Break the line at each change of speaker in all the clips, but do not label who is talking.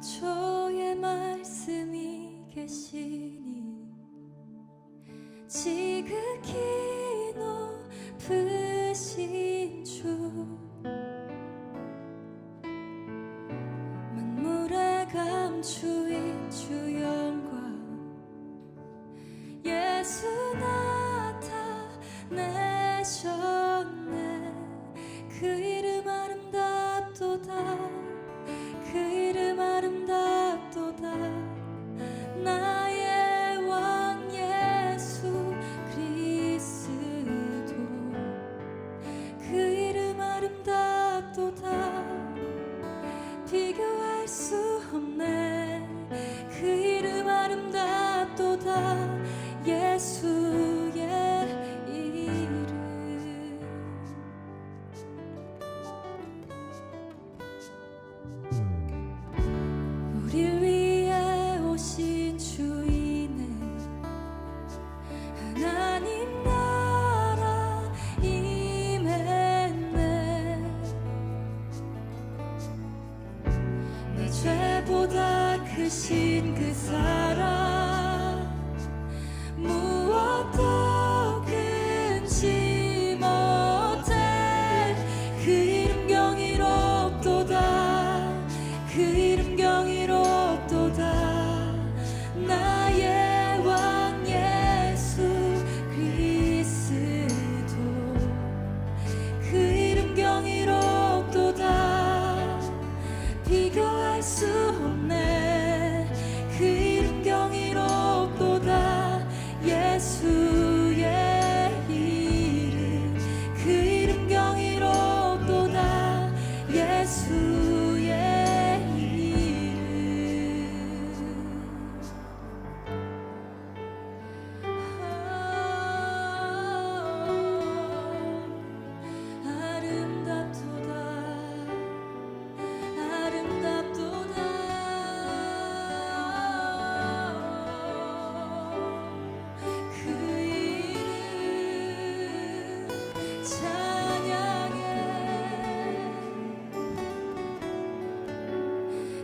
태초에 말씀이 계시니 지극히 높으신 주 만물에 감추인 주 영광 예수 나타내셨네. 그 이름 아름답도다. 그 이름 아름답도다. 나의 왕 예수 그리스도 그 이름 아름답도다. 비교할 수 없네. 그 이름 아름답도다. 예수의 이름. 우릴 위해 오신 주인은 하나님 나라 임했네. 내 죄보다 크신 그 사랑 무엇도 금치 못해. 그 이름 경이롭도다. 그 이름 경이롭도다. 나의 왕 예수 그리스도 그 이름 경이롭도다. 비교할 수 없네. 그 이름 경이롭도다. 예수의 이름. 그 이름 경이롭도다. 예수의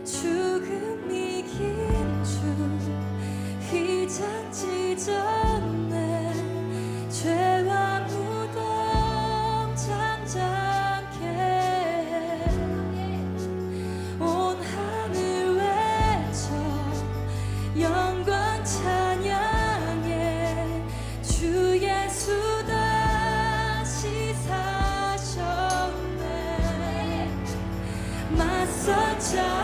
죽음 이긴 주 휘장 찢었네. 죄와 무덤 잠잠케 온 하늘 외쳐 영광 찬양해. 주 예수 다시 사셨네. 맞설 자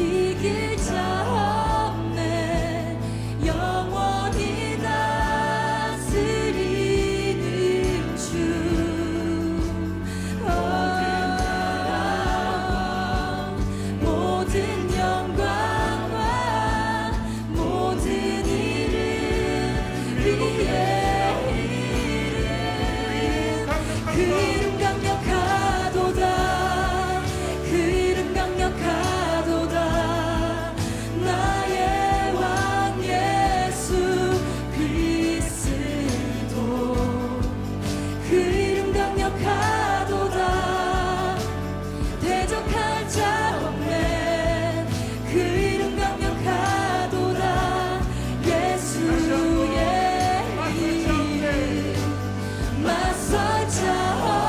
이길 자 없네. 영원히 다스리는 주. 모든 영광과 모든 이름 위에 이름. 그 이름 강력하도다. 그 이름 강력하도다. 나의 왕 예수 그리스도 그 이름 강력하도다. 대적할 자 없네. 그 이름 강력하도다. 예수의 이름 맞설 자 없네.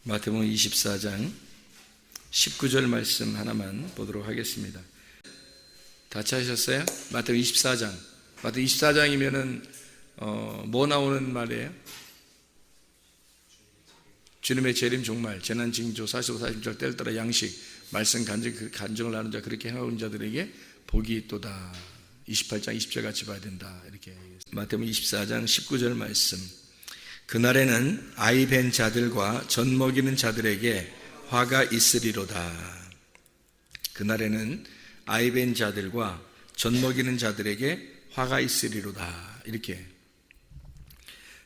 마태복음 24장 19절 말씀 하나만 보도록 하겠습니다. 다 찾으셨어요? 마태복음 24장. 마태복음 24장이면은 뭐 나오는 말이에요? 주님의 재림 종말, 재난 징조, 45, 46절 때를 따라 양식, 말씀 간증을 하는 자, 그렇게 행하는 자들에게 복이 있도다. 28장 20절 같이 봐야 된다. 이렇게 마태복음 24장 19절 말씀. 그날에는 아이 벤 자들과 젖 먹이는 자들에게 화가 있으리로다. 그날에는 아이 벤 자들과 젖 먹이는 자들에게 화가 있으리로다. 이렇게.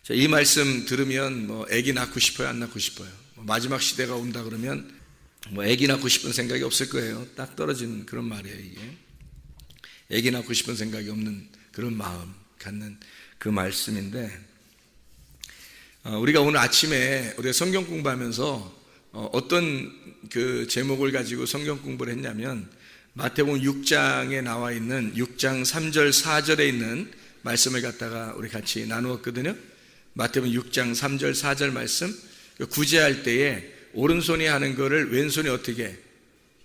자, 이 말씀 들으면 뭐 아기 낳고 싶어요, 안 낳고 싶어요? 마지막 시대가 온다 그러면 뭐 아기 낳고 싶은 생각이 없을 거예요. 딱 떨어진 그런 말이에요, 이게. 아기 낳고 싶은 생각이 없는 그런 마음 갖는 그 말씀인데, 우리가 오늘 아침에 우리가 성경 공부하면서 어떤 그 제목을 가지고 성경 공부를 했냐면, 마태복음 6장에 나와 있는 6장 3절 4절에 있는 말씀을 갖다가 우리 같이 나누었거든요. 마태복음 6장 3절 4절 말씀, 구제할 때에 오른손이 하는 거를 왼손이 어떻게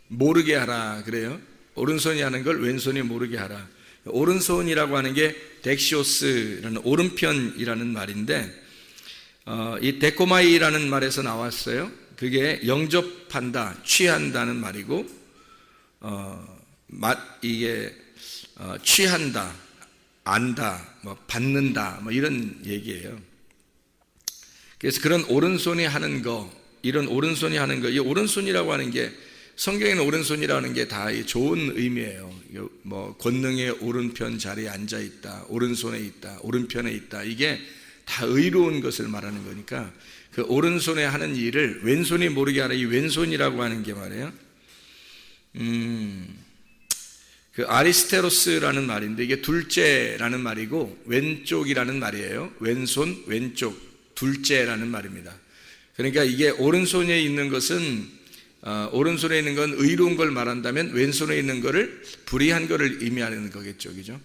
모르게 하라 그래요. 오른손이 하는 걸 왼손이 모르게 하라. 오른손이라고 하는 게 덱시오스라는 오른편이라는 말인데, 이 데코마이라는 말에서 나왔어요. 그게 영접한다, 취한다는 말이고, 이게 취한다, 안다, 뭐 받는다, 뭐 이런 얘기예요. 그래서 그런 오른손이 하는 거, 이런 오른손이 하는 거, 이 오른손이라고 하는 게, 성경에는 오른손이라는 게 다 좋은 의미예요. 뭐 권능의 오른편 자리에 앉아 있다, 오른손에 있다, 오른편에 있다, 이게 다 의로운 것을 말하는 거니까, 그 오른손에 하는 일을 왼손이 모르게 하라. 이 왼손이라고 하는 게 말이에요. 그 아리스테로스라는 말인데, 이게 둘째라는 말이고 왼쪽이라는 말이에요. 왼손, 왼쪽, 둘째라는 말입니다. 그러니까 이게 오른손에 있는 것은, 오른손에 있는 건 의로운 걸 말한다면 왼손에 있는 거를 불의한 거를 의미하는 거겠죠, 그죠?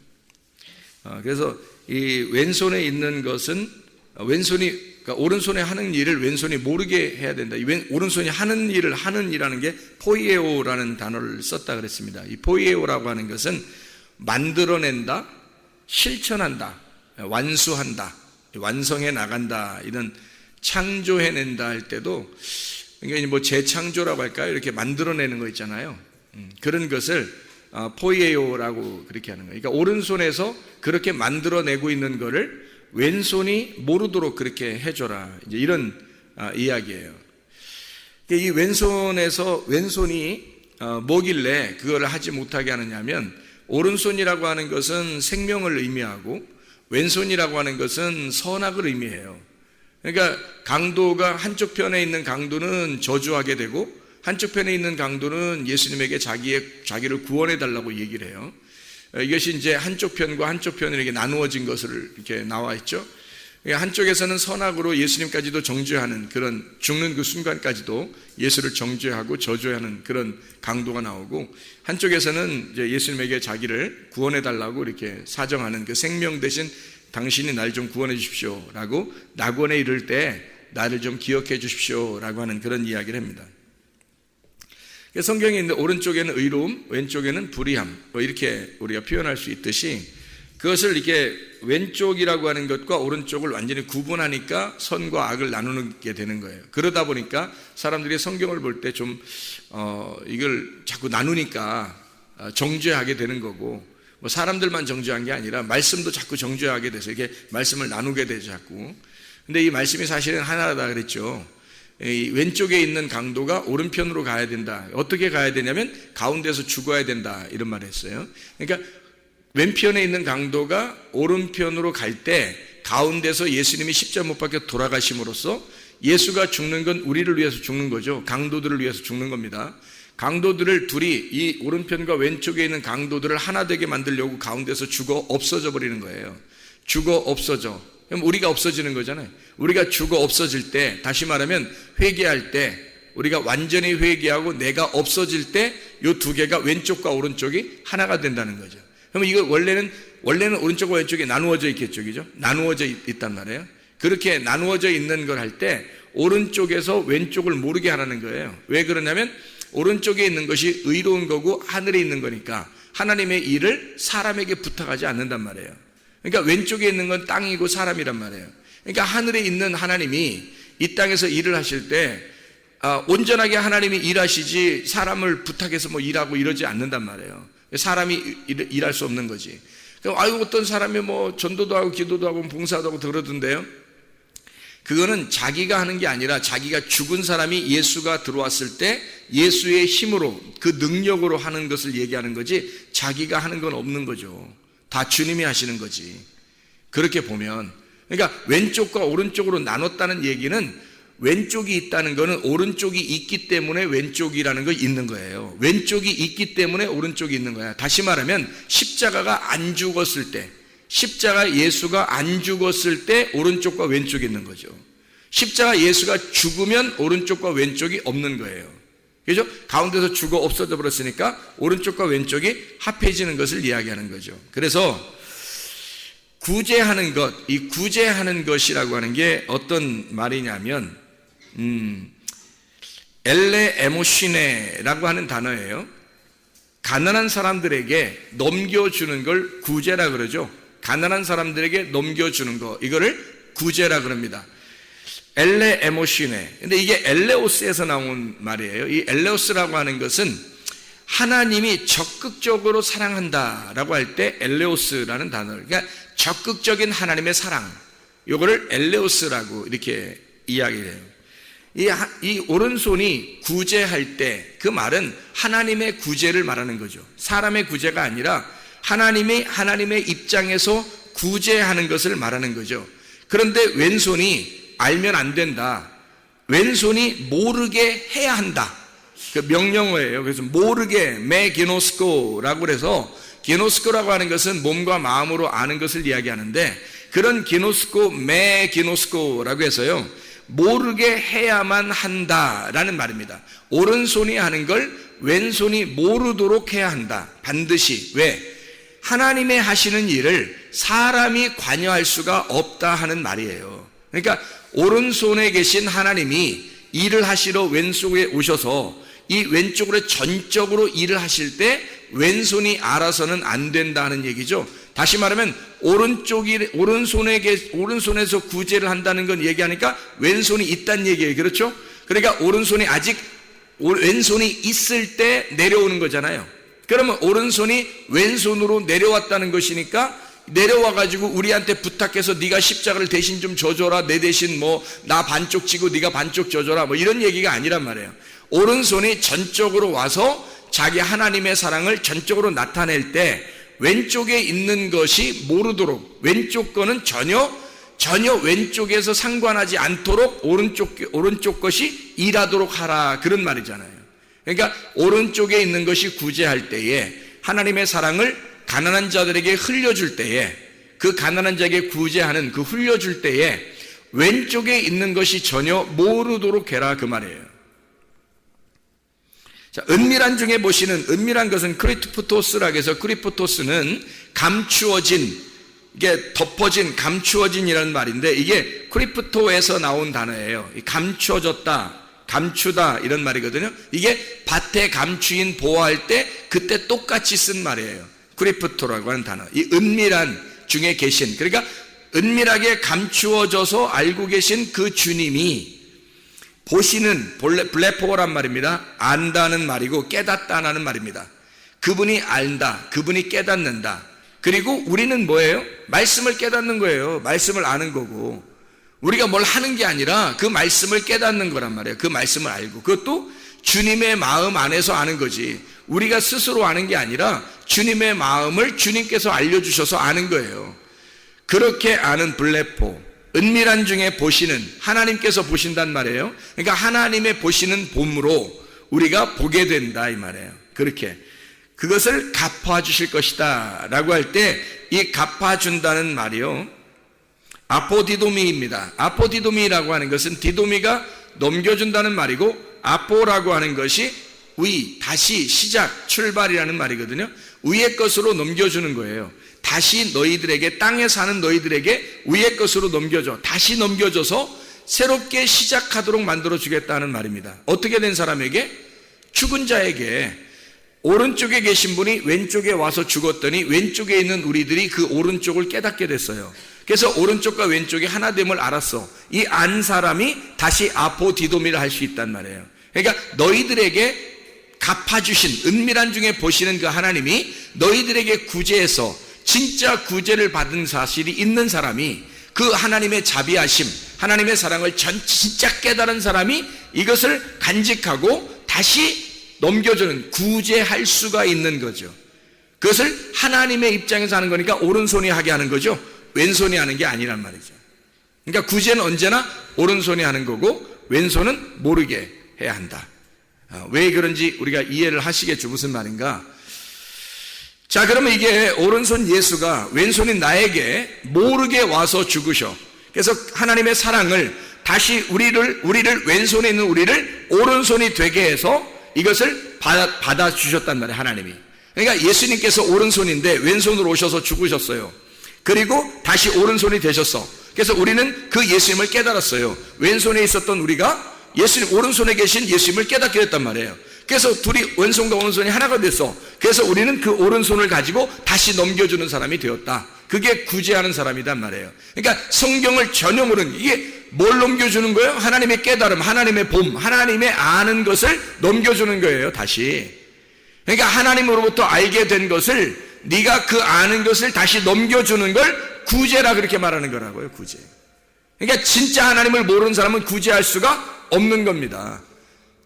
그래서 이 왼손에 있는 것은 그러니까 오른손에 하는 일을 왼손이 모르게 해야 된다. 오른손이 하는 일을 하는 이라는 게 포이에오라는 단어를 썼다 그랬습니다. 이 포이에오라고 하는 것은 만들어낸다, 실천한다, 완수한다, 완성해 나간다, 이런 창조해낸다 할 때도, 그러니까 뭐 재창조라고 할까요? 이렇게 만들어내는 거 있잖아요. 그런 것을 포이에오라고 그렇게 하는 거예요. 그러니까 오른손에서 그렇게 만들어내고 있는 거를 왼손이 모르도록 그렇게 해줘라. 이제 이런 이야기예요. 이 왼손이 뭐길래 그거를 하지 못하게 하느냐면, 오른손이라고 하는 것은 생명을 의미하고 왼손이라고 하는 것은 선악을 의미해요. 그러니까 강도가 한쪽 편에 있는 강도는 저주하게 되고, 한쪽 편에 있는 강도는 예수님에게 자기를 구원해 달라고 얘기를 해요. 이것이 이제 한쪽 편과 한쪽 편이 이렇게 나누어진 것을 이렇게 나와 있죠. 한쪽에서는 선악으로 예수님까지도 정죄하는, 그런 죽는 그 순간까지도 예수를 정죄하고 저주하는 그런 강도가 나오고, 한쪽에서는 이제 예수님에게 자기를 구원해 달라고 이렇게 사정하는, 그 생명 대신 당신이 날 좀 구원해 주십시오 라고 낙원에 이를 때 나를 좀 기억해 주십시오 라고 하는 그런 이야기를 합니다. 성경에 있는 오른쪽에는 의로움, 왼쪽에는 불의함, 뭐 이렇게 우리가 표현할 수 있듯이, 그것을 이렇게 왼쪽이라고 하는 것과 오른쪽을 완전히 구분하니까 선과 악을 나누게 되는 거예요. 그러다 보니까 사람들이 성경을 볼 때 좀 이걸 자꾸 나누니까 정죄하게 되는 거고, 뭐 사람들만 정죄한 게 아니라 말씀도 자꾸 정죄하게 돼서 이게 말씀을 나누게 되죠, 자꾸. 근데 이 말씀이 사실은 하나다 그랬죠. 이 왼쪽에 있는 강도가 오른편으로 가야 된다. 어떻게 가야 되냐면 가운데서 죽어야 된다, 이런 말을 했어요. 그러니까 왼편에 있는 강도가 오른편으로 갈 때 가운데서 예수님이 십자가 못 박혀 돌아가심으로써 예수가 죽는 건 우리를 위해서 죽는 거죠. 강도들을 위해서 죽는 겁니다. 강도들을 둘이, 이 오른편과 왼쪽에 있는 강도들을 하나 되게 만들려고 가운데서 죽어 없어져 버리는 거예요. 죽어 없어져. 그럼 우리가 없어지는 거잖아요. 우리가 죽어 없어질 때, 다시 말하면 회개할 때, 우리가 완전히 회개하고 내가 없어질 때 이 두 개가, 왼쪽과 오른쪽이 하나가 된다는 거죠. 그러면 이거 원래는 오른쪽과 왼쪽이 나누어져 있겠죠, 그죠? 나누어져 있단 말이에요. 그렇게 나누어져 있는 걸 할 때 오른쪽에서 왼쪽을 모르게 하라는 거예요. 왜 그러냐면 오른쪽에 있는 것이 의로운 거고 하늘에 있는 거니까 하나님의 일을 사람에게 부탁하지 않는단 말이에요. 그러니까 왼쪽에 있는 건 땅이고 사람이란 말이에요. 그러니까 하늘에 있는 하나님이 이 땅에서 일을 하실 때 온전하게 하나님이 일하시지 사람을 부탁해서 뭐 일하고 이러지 않는단 말이에요. 사람이 일할 수 없는 거지. 그럼 어떤 사람이 뭐 전도도 하고 기도도 하고 봉사도 하고 그러던데요. 그거는 자기가 하는 게 아니라 자기가 죽은 사람이 예수가 들어왔을 때 예수의 힘으로 그 능력으로 하는 것을 얘기하는 거지 자기가 하는 건 없는 거죠. 다 주님이 하시는 거지. 그렇게 보면 그러니까 왼쪽과 오른쪽으로 나눴다는 얘기는 왼쪽이 있다는 거는 오른쪽이 있기 때문에 왼쪽이라는 거 있는 거예요. 왼쪽이 있기 때문에 오른쪽이 있는 거야. 다시 말하면 십자가가 안 죽었을 때, 십자가 예수가 안 죽었을 때 오른쪽과 왼쪽이 있는 거죠. 십자가 예수가 죽으면 오른쪽과 왼쪽이 없는 거예요. 그죠? 가운데서 죽어 없어져 버렸으니까 오른쪽과 왼쪽이 합해지는 것을 이야기하는 거죠. 그래서 구제하는 것, 이 구제하는 것이라고 하는 게 어떤 말이냐면 엘레 에모시네라고 하는 단어예요. 가난한 사람들에게 넘겨주는 걸 구제라 그러죠. 가난한 사람들에게 넘겨주는 거, 이거를 구제라 그럽니다. 엘레 에모시네. 근데 이게 엘레오스에서 나온 말이에요. 이 엘레오스라고 하는 것은 하나님이 적극적으로 사랑한다라고 할 때 엘레오스라는 단어를, 그러니까 적극적인 하나님의 사랑, 요거를 엘레오스라고 이렇게 이야기를 해요. 이 오른손이 구제할 때 그 말은 하나님의 구제를 말하는 거죠. 사람의 구제가 아니라 하나님의 입장에서 구제하는 것을 말하는 거죠. 그런데 왼손이 알면 안 된다. 왼손이 모르게 해야 한다. 그 명령어예요. 그래서 모르게 메기노스코라고 그래서 기노스코라고 하는 것은 몸과 마음으로 아는 것을 이야기하는데 그런 기노스코 메기노스코라고 해서요. 모르게 해야만 한다라는 말입니다. 오른손이 하는 걸 왼손이 모르도록 해야 한다. 반드시. 왜? 하나님의 하시는 일을 사람이 관여할 수가 없다 하는 말이에요. 그러니까 오른손에 계신 하나님이 일을 하시러 왼쪽에 오셔서 이 왼쪽으로 전적으로 일을 하실 때 왼손이 알아서는 안 된다는 얘기죠. 다시 말하면 오른손에서 구제를 한다는 건 얘기하니까 왼손이 있다는 얘기예요. 그렇죠? 그러니까 오른손이 아직 왼손이 있을 때 내려오는 거잖아요. 그러면 오른손이 왼손으로 내려왔다는 것이니까 내려와가지고 우리한테 부탁해서 네가 십자가를 대신 좀 져줘라, 내 대신 뭐 나 반쪽 지고 네가 반쪽 져줘라, 뭐 이런 얘기가 아니란 말이에요. 오른손이 전적으로 와서 자기 하나님의 사랑을 전적으로 나타낼 때 왼쪽에 있는 것이 모르도록, 왼쪽 거는 전혀 왼쪽에서 상관하지 않도록 오른쪽 것이 일하도록 하라, 그런 말이잖아요. 그러니까 오른쪽에 있는 것이 구제할 때에 하나님의 사랑을 가난한 자들에게 흘려줄 때에, 그 가난한 자에게 구제하는 그 흘려줄 때에 왼쪽에 있는 것이 전혀 모르도록 해라, 그 말이에요. 자, 은밀한 중에 보시는, 은밀한 것은 크리프토스라고 해서, 크리프토스는 감추어진, 이게 덮어진, 감추어진이라는 말인데 이게 크리프토에서 나온 단어예요. 감추어졌다, 감추다 이런 말이거든요. 이게 밭에 감추인 보호할 때 그때 똑같이 쓴 말이에요. 크리프토라고 하는 단어. 이 은밀한 중에 계신, 그러니까 은밀하게 감추어져서 알고 계신 그 주님이 보시는, 블레포란 말입니다. 안다는 말이고 깨닫다는 말입니다. 그분이 안다, 그분이 깨닫는다. 그리고 우리는 뭐예요? 말씀을 깨닫는 거예요. 말씀을 아는 거고, 우리가 뭘 하는 게 아니라 그 말씀을 깨닫는 거란 말이에요. 그 말씀을 알고, 그것도 주님의 마음 안에서 아는 거지, 우리가 스스로 아는 게 아니라 주님의 마음을 주님께서 알려주셔서 아는 거예요. 그렇게 아는 블레포, 은밀한 중에 보시는, 하나님께서 보신단 말이에요. 그러니까 하나님의 보시는 봄으로 우리가 보게 된다 이 말이에요. 그렇게 그것을 갚아주실 것이다 라고 할 때 이 갚아준다는 말이요, 아포디도미입니다. 아포디도미라고 하는 것은, 디도미가 넘겨준다는 말이고, 아포라고 하는 것이 다시 시작, 출발이라는 말이거든요. 위의 것으로 넘겨주는 거예요. 다시 너희들에게, 땅에 사는 너희들에게 위의 것으로 넘겨줘. 다시 넘겨줘서 새롭게 시작하도록 만들어 주겠다는 말입니다. 어떻게 된 사람에게? 죽은 자에게. 오른쪽에 계신 분이 왼쪽에 와서 죽었더니 왼쪽에 있는 우리들이 그 오른쪽을 깨닫게 됐어요. 그래서 오른쪽과 왼쪽이 하나됨을 알았어. 이 안 사람이 다시 아포디도미를 할 수 있단 말이에요. 그러니까 너희들에게 갚아주신 은밀한 중에 보시는 그 하나님이 너희들에게 구제해서 진짜 구제를 받은 사실이 있는 사람이, 그 하나님의 자비하심, 하나님의 사랑을 진짜 깨달은 사람이 이것을 간직하고 다시 넘겨주는, 구제할 수가 있는 거죠. 그것을 하나님의 입장에서 하는 거니까 오른손이 하게 하는 거죠. 왼손이 하는 게 아니란 말이죠. 그러니까 구제는 언제나 오른손이 하는 거고 왼손은 모르게 해야 한다. 왜 그런지 우리가 이해를 하시겠죠. 무슨 말인가? 자, 그러면 이게 오른손 예수가 왼손인 나에게 모르게 와서 죽으셔. 그래서 하나님의 사랑을 다시 우리를 왼손에 있는 우리를 오른손이 되게 해서 이것을 받아 주셨단 말이에요. 하나님이. 그러니까 예수님께서 오른손인데 왼손으로 오셔서 죽으셨어요. 그리고 다시 오른손이 되셨어. 그래서 우리는 그 예수님을 깨달았어요. 왼손에 있었던 우리가 예수님, 오른손에 계신 예수님을 깨닫게 됐단 말이에요. 그래서 둘이 왼손과 오른손이 하나가 됐어. 그래서 우리는 그 오른손을 가지고 다시 넘겨주는 사람이 되었다. 그게 구제하는 사람이란 말이에요. 그러니까 성경을 전형으로는 이게 뭘 넘겨주는 거예요? 하나님의 깨달음, 하나님의 봄, 하나님의 아는 것을 넘겨주는 거예요. 다시. 그러니까 하나님으로부터 알게 된 것을, 네가 그 아는 것을 다시 넘겨주는 걸 구제라 그렇게 말하는 거라고요. 구제. 그러니까 진짜 하나님을 모르는 사람은 구제할 수가 없는 겁니다.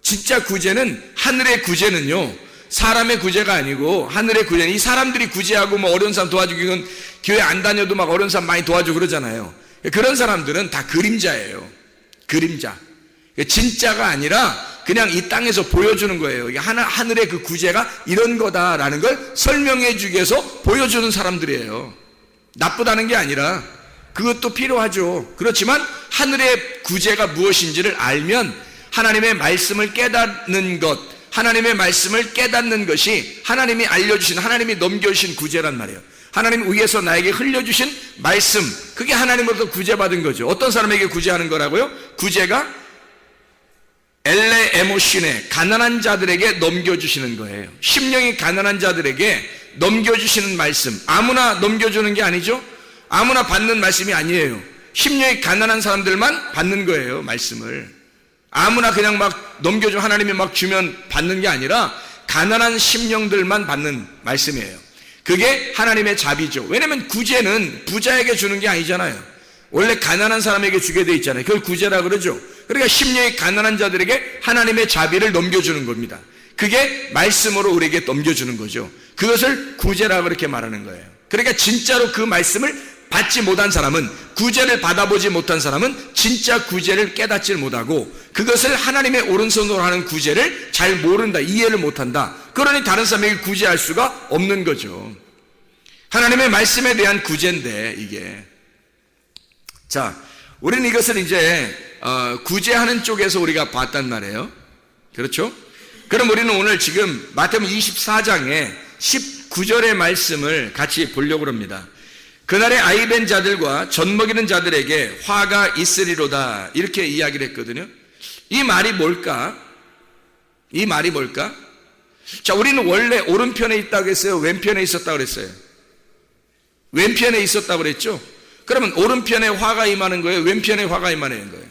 진짜 구제는, 하늘의 구제는요, 사람의 구제가 아니고 하늘의 구제는, 이 사람들이 구제하고 뭐 어려운 사람 도와주기, 이건 교회 안 다녀도 막 어려운 사람 많이 도와주고 그러잖아요. 그런 사람들은 다 그림자예요. 그림자. 진짜가 아니라 그냥 이 땅에서 보여주는 거예요. 이게 하늘의 그 구제가 이런 거다라는 걸 설명해 주기 위해서 보여주는 사람들이에요. 나쁘다는 게 아니라 그것도 필요하죠. 그렇지만 하늘의 구제가 무엇인지를 알면 하나님의 말씀을 깨닫는 것, 하나님의 말씀을 깨닫는 것이 하나님이 알려주신, 하나님이 넘겨주신 구제란 말이에요. 하나님 위에서 나에게 흘려주신 말씀, 그게 하나님으로부터 구제받은 거죠. 어떤 사람에게 구제하는 거라고요? 구제가 엘레 에모신에 가난한 자들에게 넘겨주시는 거예요. 심령이 가난한 자들에게 넘겨주시는 말씀. 아무나 넘겨주는 게 아니죠. 아무나 받는 말씀이 아니에요. 심령이 가난한 사람들만 받는 거예요. 말씀을. 아무나 그냥 막 넘겨주면, 하나님이 막 주면 받는 게 아니라 가난한 심령들만 받는 말씀이에요. 그게 하나님의 자비죠. 왜냐면 구제는 부자에게 주는 게 아니잖아요. 원래 가난한 사람에게 주게 돼 있잖아요. 그걸 구제라 그러죠. 그러니까 심령이 가난한 자들에게 하나님의 자비를 넘겨주는 겁니다. 그게 말씀으로 우리에게 넘겨주는 거죠. 그것을 구제라 그렇게 말하는 거예요. 그러니까 진짜로 그 말씀을 받지 못한 사람은, 구제를 받아보지 못한 사람은 진짜 구제를 깨닫지 못하고 그것을 하나님의 오른손으로 하는 구제를 잘 모른다, 이해를 못한다. 그러니 다른 사람에게 구제할 수가 없는 거죠. 하나님의 말씀에 대한 구제인데 이게. 자, 우리는 이것을 이제 구제하는 쪽에서 우리가 봤단 말이에요. 그렇죠? 그럼 우리는 오늘 지금 마태복음 24장에 19절의 말씀을 같이 보려고 합니다. 그날에 아이벤 자들과 젖먹이는 자들에게 화가 있으리로다, 이렇게 이야기를 했거든요. 이 말이 뭘까? 이 말이 뭘까? 자, 우리는 원래 오른편에 있다고 했어요? 왼편에 있었다고 그랬어요? 왼편에 있었다고 그랬죠? 그러면 오른편에 화가 임하는 거예요? 왼편에 화가 임하는 거예요?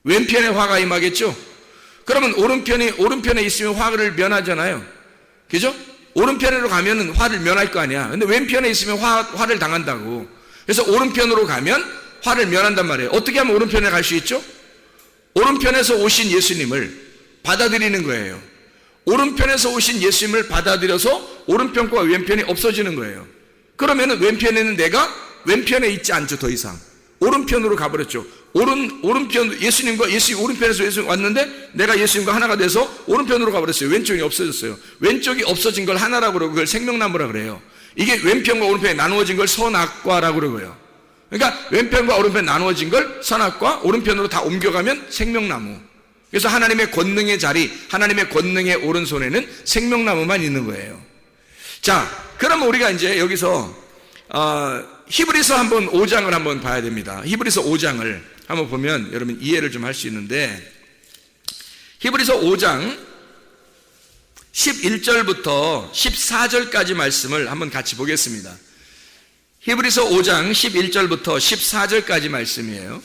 왼편에 화가 임하겠죠? 그러면 오른편에 있으면 화를 면하잖아요. 그죠? 오른편으로 가면 화를 면할 거 아니야. 근데 왼편에 있으면 화를 당한다고. 그래서 오른편으로 가면 화를 면한단 말이에요. 어떻게 하면 오른편에 갈 수 있죠? 오른편에서 오신 예수님을 받아들이는 거예요. 오른편에서 오신 예수님을 받아들여서 오른편과 왼편이 없어지는 거예요. 그러면은 왼편에는 내가 왼편에 있지 않죠. 더 이상 오른편으로 가버렸죠. 오른편, 예수님 오른편에서 예수님 왔는데 내가 예수님과 하나가 돼서 오른편으로 가버렸어요. 왼쪽이 없어졌어요. 왼쪽이 없어진 걸 하나라고 그러고 그걸 생명나무라 그래요. 이게 왼편과 오른편이 나누어진 걸 선악과라고 그러고요. 그러니까 왼편과 오른편 나누어진 걸 선악과, 오른편으로 다 옮겨가면 생명나무. 그래서 하나님의 권능의 자리, 하나님의 권능의 오른손에는 생명나무만 있는 거예요. 자, 그러면 우리가 이제 여기서 히브리서 한번 5장을 한번 봐야 됩니다. 히브리서 5장을 한번 보면 여러분 이해를 좀 할 수 있는데, 히브리서 5장 11절부터 14절까지 말씀을 한번 같이 보겠습니다. 히브리서 5장 11절부터 14절까지 말씀이에요.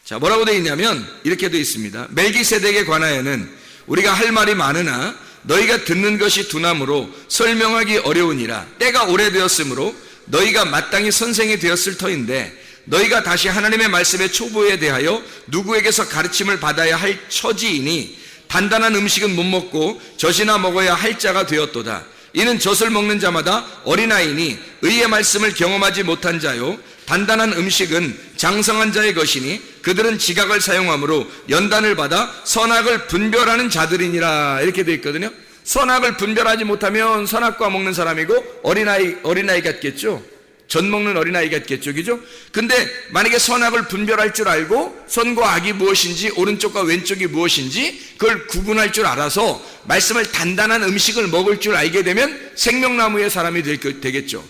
자, 뭐라고 되어 있냐면 이렇게 되어 있습니다. 멜기세덱에 관하여는 우리가 할 말이 많으나 너희가 듣는 것이 둔함으로 설명하기 어려우니라. 때가 오래되었으므로 너희가 마땅히 선생이 되었을 터인데, 너희가 다시 하나님의 말씀의 초보에 대하여 누구에게서 가르침을 받아야 할 처지이니 단단한 음식은 못 먹고 젖이나 먹어야 할 자가 되었도다. 이는 젖을 먹는 자마다 어린아이니 의의 말씀을 경험하지 못한 자요, 단단한 음식은 장성한 자의 것이니 그들은 지각을 사용함으로 연단을 받아 선악을 분별하는 자들이니라. 이렇게 되어 있거든요. 선악을 분별하지 못하면 선악과 먹는 사람이고 어린아이 같겠죠. 젖 먹는 어린아이 같겠죠. 그죠? 근데 만약에 선악을 분별할 줄 알고 선과 악이 무엇인지 오른쪽과 왼쪽이 무엇인지 그걸 구분할 줄 알아서 말씀을 단단한 음식을 먹을 줄 알게 되면 생명나무의 사람이 되겠죠.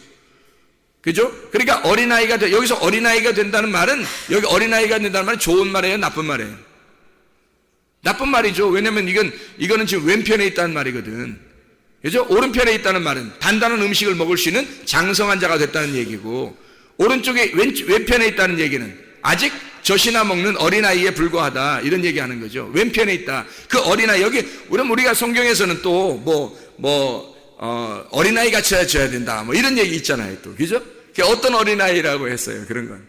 그죠? 그러니까 어린아이가 여기서 어린아이가 된다는 말은, 여기 어린아이가 된다는 말은 좋은 말이에요, 나쁜 말이에요? 나쁜 말이죠. 왜냐면 이거는 지금 왼편에 있다는 말이거든. 그죠? 오른편에 있다는 말은 단단한 음식을 먹을 수 있는 장성한 자가 됐다는 얘기고, 오른쪽에 왼편에 있다는 얘기는 아직 젖이나 먹는 어린아이에 불과하다, 이런 얘기하는 거죠. 왼편에 있다. 그 어린아이, 여기 우리가 성경에서는 또 어린아이 같이 해줘야 된다, 뭐 이런 얘기 있잖아요, 또. 그죠? 어떤 어린아이라고 했어요, 그런 건.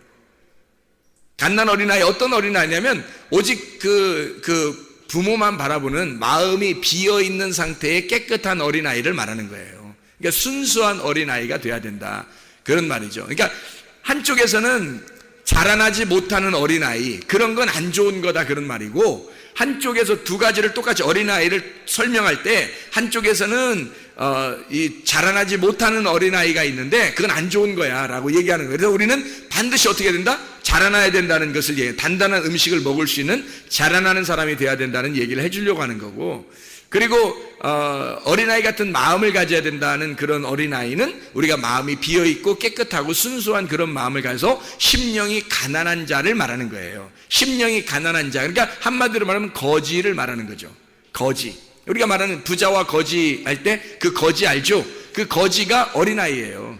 갓난 어린아이, 어떤 어린아이냐면 오직 그 부모만 바라보는 마음이 비어있는 상태의 깨끗한 어린아이를 말하는 거예요. 그러니까 순수한 어린아이가 돼야 된다, 그런 말이죠. 그러니까 한쪽에서는 자라나지 못하는 어린아이, 그런 건 안 좋은 거다, 그런 말이고, 한쪽에서 두 가지를 똑같이 어린아이를 설명할 때 한쪽에서는 이 자라나지 못하는 어린아이가 있는데 그건 안 좋은 거야 라고 얘기하는 거예요. 그래서 우리는 반드시 어떻게 된다? 자라나야 된다는 것을 얘기해요. 단단한 음식을 먹을 수 있는 자라나는 사람이 돼야 된다는 얘기를 해주려고 하는 거고, 그리고 어린아이 같은 마음을 가져야 된다는 그런 어린아이는 우리가 마음이 비어있고 깨끗하고 순수한 그런 마음을 가져서 심령이 가난한 자를 말하는 거예요. 심령이 가난한 자, 그러니까 한마디로 말하면 거지를 말하는 거죠. 거지. 우리가 말하는 부자와 거지 할 때 그 거지 알죠? 그 거지가 어린아이예요.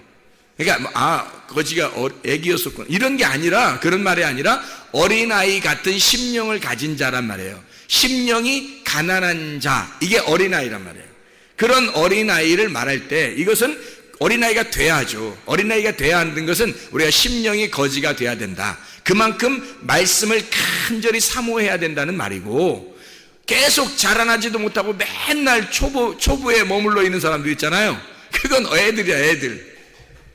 그러니까 거지가 애기였었구나, 이런 게 아니라, 그런 말이 아니라 어린아이 같은 심령을 가진 자란 말이에요. 심령이 가난한 자, 이게 어린아이란 말이에요. 그런 어린아이를 말할 때 이것은 어린아이가 돼야죠. 어린아이가 돼야 하는 것은 우리가 심령이 거지가 돼야 된다, 그만큼 말씀을 간절히 사모해야 된다는 말이고, 계속 자라나지도 못하고 맨날 초보에 머물러 있는 사람들 있잖아요. 그건 애들이야,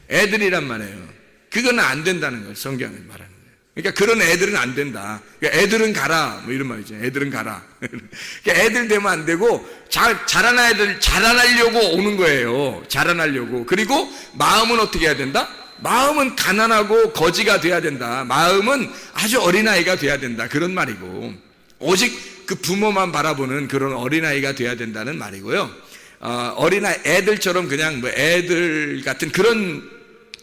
애들이란 말이에요. 그건 안 된다는 거예요, 성경이 말하는 거예요. 그러니까 그런 애들은 안 된다. 그러니까 애들은 가라, 뭐 이런 말이죠. 애들은 가라. 그러니까 애들 되면 안 되고, 자라나려고 오는 거예요. 자라나려고. 그리고 마음은 어떻게 해야 된다? 마음은 가난하고 거지가 돼야 된다. 마음은 아주 어린아이가 돼야 된다, 그런 말이고, 오직 그 부모만 바라보는 그런 어린아이가 돼야 된다는 말이고요. 애들처럼 그냥 뭐 애들 같은 그런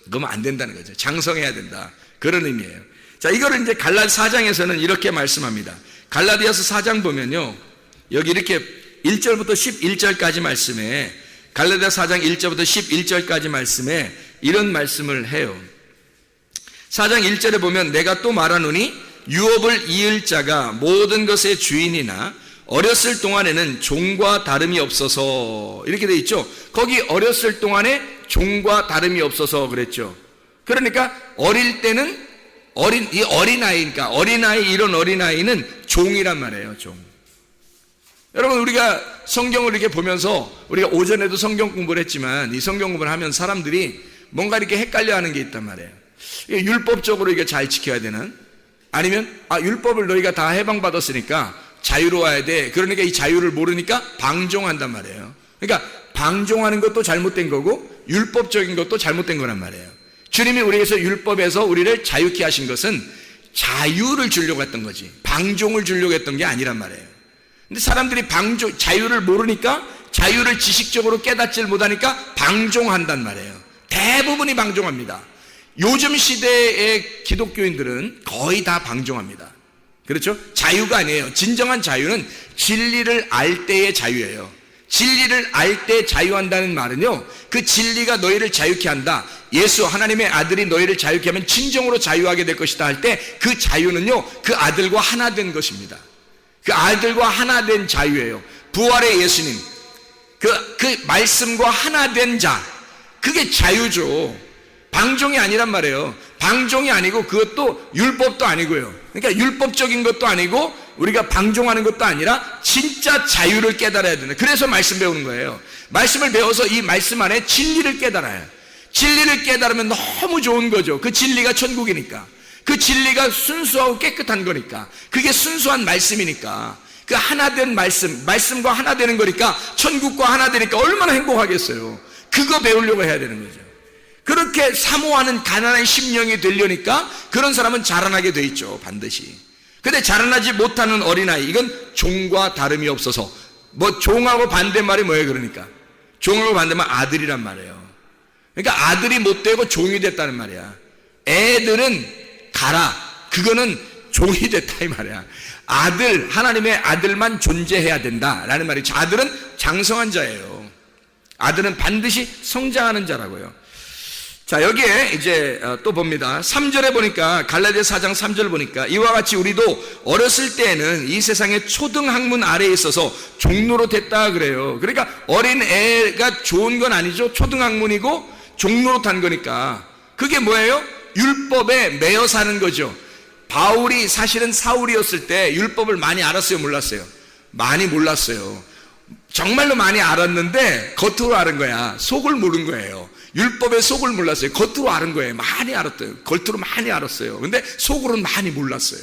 거면 안 된다는 거죠. 장성해야 된다, 그런 의미예요. 자, 이거를 이제 갈라디아 4장에서는 이렇게 말씀합니다. 갈라디아서 4장 보면요, 여기 이렇게 1절부터 11절까지 말씀에, 갈라디아 4장 1절부터 11절까지 말씀에 이런 말씀을 해요. 4장 1절에 보면 내가 또 말하노니 유업을 이을 자가 모든 것의 주인이나 어렸을 동안에는 종과 다름이 없어서, 이렇게 돼 있죠. 거기 어렸을 동안에 종과 다름이 없어서 그랬죠. 그러니까 어릴 때는 이 어린아이니까, 이런 어린아이는 종이란 말이에요, 종. 여러분, 우리가 성경을 이렇게 보면서, 우리가 오전에도 성경 공부를 했지만 이 성경 공부를 하면 사람들이 뭔가 이렇게 헷갈려 하는 게 있단 말이에요. 이게 율법적으로 이게 잘 지켜야 되는, 아니면 율법을 너희가 다 해방받았으니까 자유로워야 돼, 그러니까 이 자유를 모르니까 방종한단 말이에요. 그러니까 방종하는 것도 잘못된 거고 율법적인 것도 잘못된 거란 말이에요. 주님이 우리에게서 율법에서 우리를 자유케 하신 것은 자유를 주려고 했던 거지, 방종을 주려고 했던 게 아니란 말이에요. 근데 사람들이 자유를 모르니까, 자유를 지식적으로 깨닫지를 못하니까 방종한단 말이에요. 대부분이 방종합니다. 요즘 시대의 기독교인들은 거의 다 방종합니다. 그렇죠? 자유가 아니에요. 진정한 자유는 진리를 알 때의 자유예요. 진리를 알 때 자유한다는 말은요, 그 진리가 너희를 자유케 한다. 예수 하나님의 아들이 너희를 자유케 하면 진정으로 자유하게 될 것이다 할 때 그 자유는요, 그 아들과 하나 된 것입니다. 그 아들과 하나 된 자유예요. 부활의 예수님, 그 말씀과 하나 된 자, 그게 자유죠. 방종이 아니란 말이에요. 방종이 아니고 그것도 율법도 아니고요. 그러니까 율법적인 것도 아니고 우리가 방종하는 것도 아니라 진짜 자유를 깨달아야 된다. 그래서 말씀 배우는 거예요. 말씀을 배워서 이 말씀 안에 진리를 깨달아요. 진리를 깨달으면 너무 좋은 거죠. 그 진리가 천국이니까. 그 진리가 순수하고 깨끗한 거니까. 그게 순수한 말씀이니까. 그 하나 된 말씀과 하나 되는 거니까, 천국과 하나 되니까 얼마나 행복하겠어요. 그거 배우려고 해야 되는 거죠. 그렇게 사모하는 가난한 심령이 되려니까 그런 사람은 자라나게 돼 있죠, 반드시. 근데 자라나지 못하는 어린아이, 이건 종과 다름이 없어서, 뭐 종하고 반대말이 뭐예요? 그러니까 종하고 반대말 아들이란 말이에요. 그러니까 아들이 못 되고 종이 됐다는 말이야. 애들은 가라, 그거는 종이 됐다 이 말이야. 아들, 하나님의 아들만 존재해야 된다라는 말이죠. 아들은 장성한 자예요. 아들은 반드시 성장하는 자라고요. 자, 여기에 이제 또 봅니다. 3절에 보니까, 갈라디아 4장 3절 보니까, 이와 같이 우리도 어렸을 때에는 이 세상의 초등학문 아래에 있어서 종로로 됐다 그래요. 그러니까 어린 애가 좋은 건 아니죠. 초등학문이고 종로로 탄 거니까. 그게 뭐예요? 율법에 매여 사는 거죠. 바울이 사실은 사울이었을 때 율법을 많이 알았어요, 몰랐어요? 많이 몰랐어요. 정말로 많이 알았는데 겉으로 아는 거야. 속을 모른 거예요. 율법의 속을 몰랐어요. 겉으로 아는 거예요. 많이 알았대요. 겉으로 많이 알았어요. 근데 속으로는 많이 몰랐어요.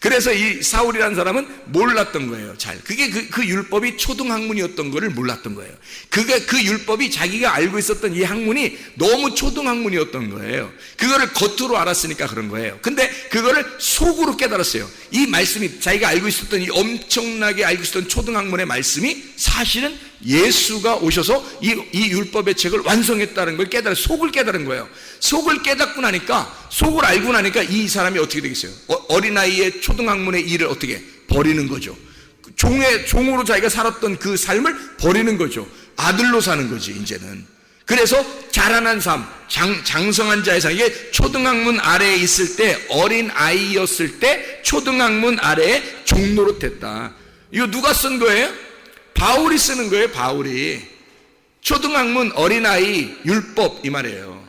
그래서 이 사울이라는 사람은 몰랐던 거예요. 잘. 그게 그 율법이 초등학문이었던 거를 몰랐던 거예요. 그 율법이 자기가 알고 있었던 이 학문이 너무 초등학문이었던 거예요. 그거를 겉으로 알았으니까 그런 거예요. 근데 그거를 속으로 깨달았어요. 이 말씀이, 자기가 알고 있었던 이 엄청나게 알고 있었던 초등학문의 말씀이 사실은 예수가 오셔서 이 율법의 책을 완성했다는 걸 깨달은, 속을 깨달은 거예요. 속을 깨닫고 나니까, 속을 알고 나니까 이 사람이 어떻게 되겠어요? 어린아이의 초등학문의 일을 어떻게 버리는 거죠. 종으로 자기가 살았던 그 삶을 버리는 거죠. 아들로 사는 거지 이제는. 그래서 자라난 삶, 장성한 자의 삶, 이게 초등학문 아래에 있을 때, 어린 아이였을 때 초등학문 아래에 종로로 됐다. 이거 누가 쓴 거예요? 바울이 쓰는 거예요. 바울이. 초등학문, 어린아이, 율법 이 말이에요.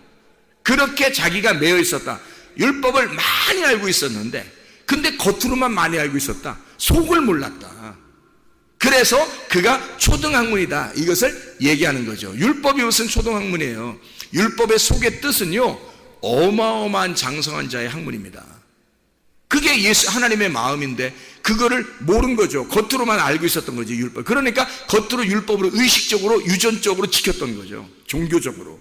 그렇게 자기가 매여 있었다. 율법을 많이 알고 있었는데, 근데 겉으로만 많이 알고 있었다. 속을 몰랐다. 그래서 그가 초등학문이다, 이것을 얘기하는 거죠. 율법이 무슨 초등학문이에요? 율법의 속의 뜻은요, 어마어마한 장성한 자의 학문입니다. 그게 예수 하나님의 마음인데 그거를 모른 거죠. 겉으로만 알고 있었던 거지, 율법. 그러니까 겉으로 율법으로 의식적으로 유전적으로 지켰던 거죠. 종교적으로.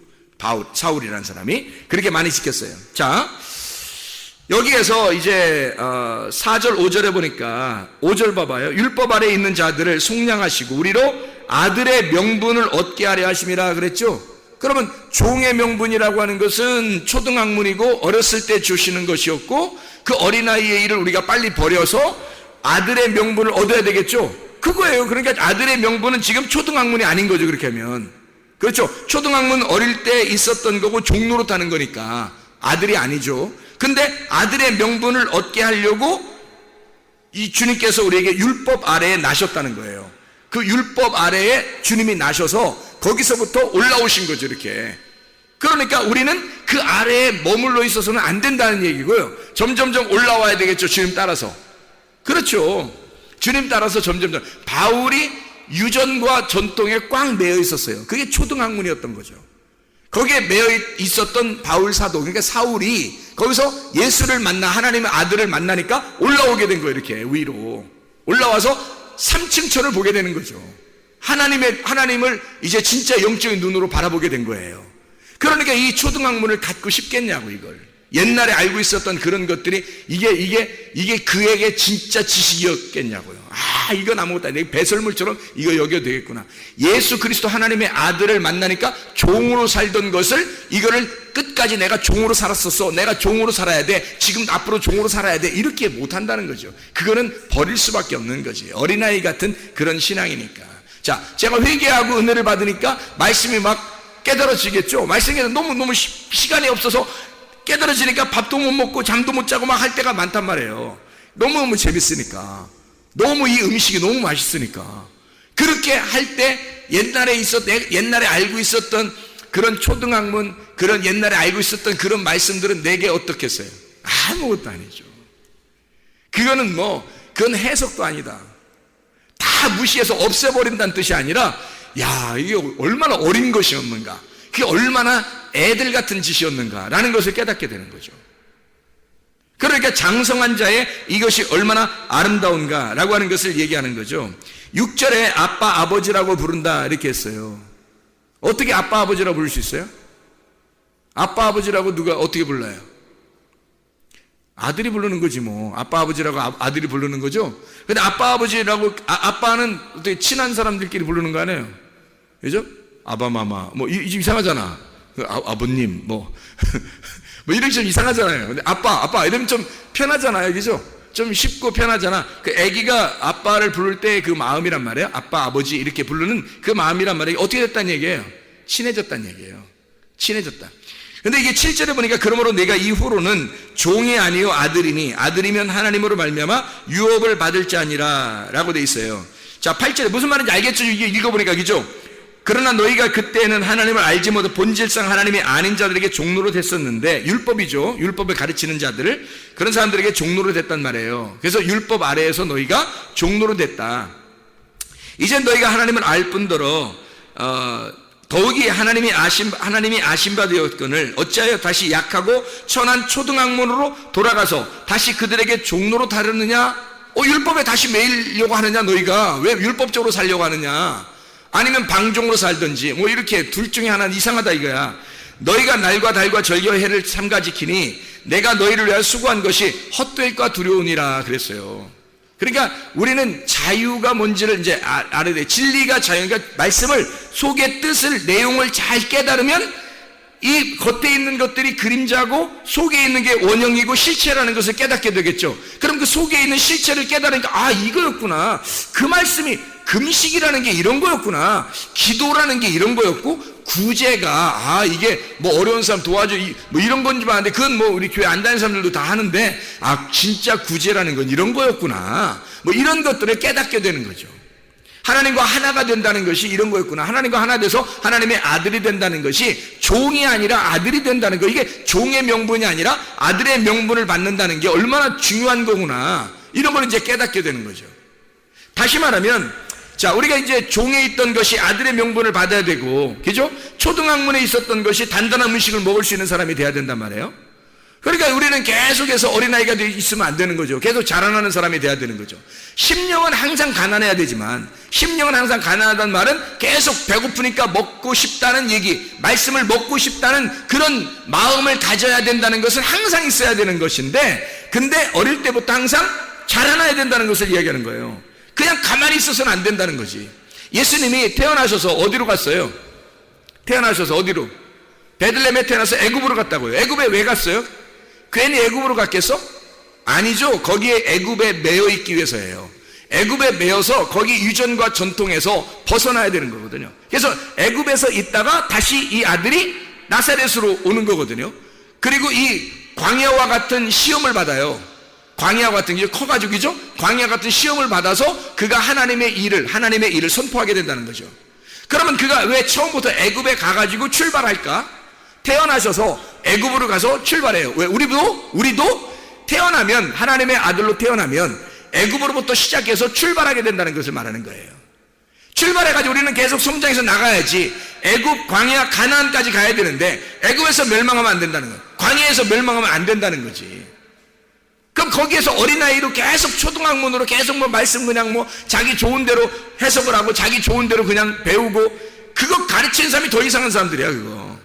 사울이라는 사람이 그렇게 많이 지켰어요. 자, 여기에서 이제 4절 5절에 보니까, 5절 봐봐요. 율법 아래에 있는 자들을 속량하시고 우리로 아들의 명분을 얻게 하려 하심이라 그랬죠. 그러면 종의 명분이라고 하는 것은 초등학문이고 어렸을 때 주시는 것이었고, 그 어린아이의 일을 우리가 빨리 버려서 아들의 명분을 얻어야 되겠죠. 그거예요. 그러니까 아들의 명분은 지금 초등학문이 아닌 거죠, 그렇게 하면. 그렇죠. 초등학문 어릴 때 있었던 거고 종로로 타는 거니까 아들이 아니죠. 근데 아들의 명분을 얻게 하려고 이 주님께서 우리에게 율법 아래에 나셨다는 거예요. 그 율법 아래에 주님이 나셔서 거기서부터 올라오신 거죠, 이렇게. 그러니까 우리는 그 아래에 머물러 있어서는 안 된다는 얘기고요. 점점점 올라와야 되겠죠, 주님 따라서. 그렇죠. 주님 따라서 점점점. 바울이 유전과 전통에 꽉 매여 있었어요. 그게 초등학문이었던 거죠. 거기에 매여 있었던 바울 사도, 그러니까 사울이 거기서 예수를 만나, 하나님의 아들을 만나니까 올라오게 된 거예요. 이렇게 위로 올라와서 3층천을 보게 되는 거죠. 하나님을 이제 진짜 영적인 눈으로 바라보게 된 거예요. 그러니까 이 초등학문을 갖고 싶겠냐고, 이걸. 옛날에 알고 있었던 그런 것들이 이게 그에게 진짜 지식이었겠냐고요. 이건 아무것도 아니야. 배설물처럼 이거 여겨도 되겠구나. 예수 그리스도 하나님의 아들을 만나니까 종으로 살던 것을 이거를 끝까지 내가 종으로 살았었어. 내가 종으로 살아야 돼. 지금 앞으로 종으로 살아야 돼. 이렇게 못한다는 거죠. 그거는 버릴 수밖에 없는 거지. 어린아이 같은 그런 신앙이니까. 자, 제가 회개하고 은혜를 받으니까 말씀이 막 깨달아지겠죠. 말씀에서 너무 시간이 없어서 깨달아지니까 밥도 못 먹고 잠도 못 자고 막 할 때가 많단 말이에요. 너무 재밌으니까. 너무 이 음식이 너무 맛있으니까. 그렇게 할 때 옛날에 알고 있었던 그런 초등학문, 그런 옛날에 알고 있었던 그런 말씀들은 내게 어떻겠어요? 아무것도 아니죠. 그거는 그건 해석도 아니다. 다 무시해서 없애버린다는 뜻이 아니라, 야, 이게 얼마나 어린 것이었는가, 그게 얼마나 애들 같은 짓이었는가라는 것을 깨닫게 되는 거죠. 그러니까 장성한 자의 이것이 얼마나 아름다운가라고 하는 것을 얘기하는 거죠. 6절에 아빠 아버지라고 부른다 이렇게 했어요. 어떻게 아빠 아버지라고 부를 수 있어요? 아빠 아버지라고 누가 어떻게 불러요? 아들이 부르는 거지 뭐. 아빠 아버지라고 아들이 부르는 거죠. 근데 아빠 아버지라고 아빠는 어떻게 친한 사람들끼리 부르는 거 아니에요? 그죠? 아바마마 이상하잖아. 아버님 이런 게 좀 이상하잖아요. 근데 아빠 이러면 좀 편하잖아요. 그죠? 좀 쉽고 편하잖아. 그 아기가 아빠를 부를 때 그 마음이란 말이에요. 아빠 아버지 이렇게 부르는 그 마음이란 말이에요. 어떻게 됐다는 얘기예요? 친해졌다는 얘기예요. 친해졌다. 근데 이게 7절에 보니까 그러므로 내가 이후로는 종이 아니요 아들이니 아들이면 하나님으로 말미암아 유업을 받을 자니라 라고 돼 있어요. 자, 8절에 무슨 말인지 알겠죠? 이게 읽어보니까. 그죠? 그러나 너희가 그때는 하나님을 알지 못해 본질상 하나님이 아닌 자들에게 종로로 됐었는데, 율법이죠. 율법을 가르치는 자들을, 그런 사람들에게 종로로 됐단 말이에요. 그래서 율법 아래에서 너희가 종로로 됐다. 이제 너희가 하나님을 알 뿐더러 더욱이 하나님이 아신 바 되었거늘 어찌하여 다시 약하고 천한 초등학문으로 돌아가서 다시 그들에게 종로로 다르느냐? 율법에 다시 매이려고 하느냐? 너희가 왜 율법적으로 살려고 하느냐? 아니면 방종으로 살든지 이렇게 둘 중에 하나는 이상하다 이거야. 너희가 날과 달과 절기와 해를 삼가 지키니 내가 너희를 위하여 수고한 것이 헛될까 두려우니라 그랬어요. 그러니까 우리는 자유가 뭔지를 이제 알아야 돼. 진리가 자유니까 말씀을, 속의 뜻을, 내용을 잘 깨달으면 이 겉에 있는 것들이 그림자고 속에 있는 게 원형이고 실체라는 것을 깨닫게 되겠죠. 그럼 그 속에 있는 실체를 깨달으니까 이거였구나. 그 말씀이 금식이라는 게 이런 거였구나. 기도라는 게 이런 거였고, 구제가 이게 어려운 사람 도와줘 이런 건지 봤는데, 그건 우리 교회 안 다니는 사람들도 다 하는데, 진짜 구제라는 건 이런 거였구나. 이런 것들을 깨닫게 되는 거죠. 하나님과 하나가 된다는 것이 이런 거였구나. 하나님과 하나 돼서 하나님의 아들이 된다는 것이 종이 아니라 아들이 된다는 거. 이게 종의 명분이 아니라 아들의 명분을 받는다는 게 얼마나 중요한 거구나. 이런 걸 이제 깨닫게 되는 거죠. 다시 말하면, 자, 우리가 이제 종에 있던 것이 아들의 명분을 받아야 되고, 그죠? 초등학문에 있었던 것이 단단한 음식을 먹을 수 있는 사람이 돼야 된단 말이에요. 그러니까 우리는 계속해서 어린아이가 있으면 안 되는 거죠. 계속 자라나는 사람이 돼야 되는 거죠. 심령은 항상 가난해야 되지만, 심령은 항상 가난하다는 말은 계속 배고프니까 먹고 싶다는 얘기, 말씀을 먹고 싶다는 그런 마음을 가져야 된다는 것은 항상 있어야 되는 것인데, 근데 어릴 때부터 항상 자라나야 된다는 것을 이야기하는 거예요. 그냥 가만히 있어서는 안 된다는 거지. 예수님이 태어나셔서 어디로 갔어요? 태어나셔서 어디로? 베들레헴에 태어나서 애굽으로 갔다고요. 애굽에 왜 갔어요? 괜히 애굽으로 갔겠어? 아니죠. 거기에 애굽에 매여 있기 위해서예요. 애굽에 매여서 거기 유전과 전통에서 벗어나야 되는 거거든요. 그래서 애굽에서 있다가 다시 이 아들이 나사렛으로 오는 거거든요. 그리고 이 광야와 같은 시험을 받아요. 광야 같은 게 커가지고, 그죠? 광야 같은 시험을 받아서 그가 하나님의 일을 선포하게 된다는 거죠. 그러면 그가 왜 처음부터 애굽에 가가지고 출발할까? 태어나셔서 애굽으로 가서 출발해요. 왜? 우리도 태어나면, 하나님의 아들로 태어나면 애굽으로부터 시작해서 출발하게 된다는 것을 말하는 거예요. 출발해가지고 우리는 계속 성장해서 나가야지. 애굽, 광야, 가나안까지 가야 되는데 애굽에서 멸망하면 안 된다는 거예요. 광야에서 멸망하면 안 된다는 거지. 그럼 거기에서 어린아이로 계속 초등학문으로 계속 말씀 그냥 자기 좋은 대로 해석을 하고 자기 좋은 대로 그냥 배우고, 그거 가르치는 사람이 더 이상한 사람들이야, 그거.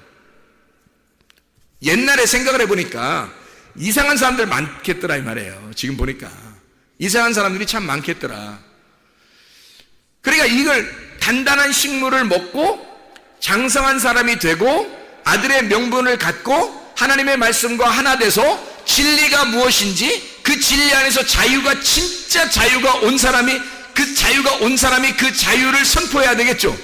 옛날에 생각을 해보니까 이상한 사람들 많겠더라 이 말이에요. 지금 보니까 이상한 사람들이 참 많겠더라. 그러니까 이걸 단단한 식물을 먹고 장성한 사람이 되고 아들의 명분을 갖고 하나님의 말씀과 하나 돼서 진리가 무엇인지 그 진리 안에서 자유가 진짜 자유가 온 사람이 그 자유를 선포해야 되겠죠.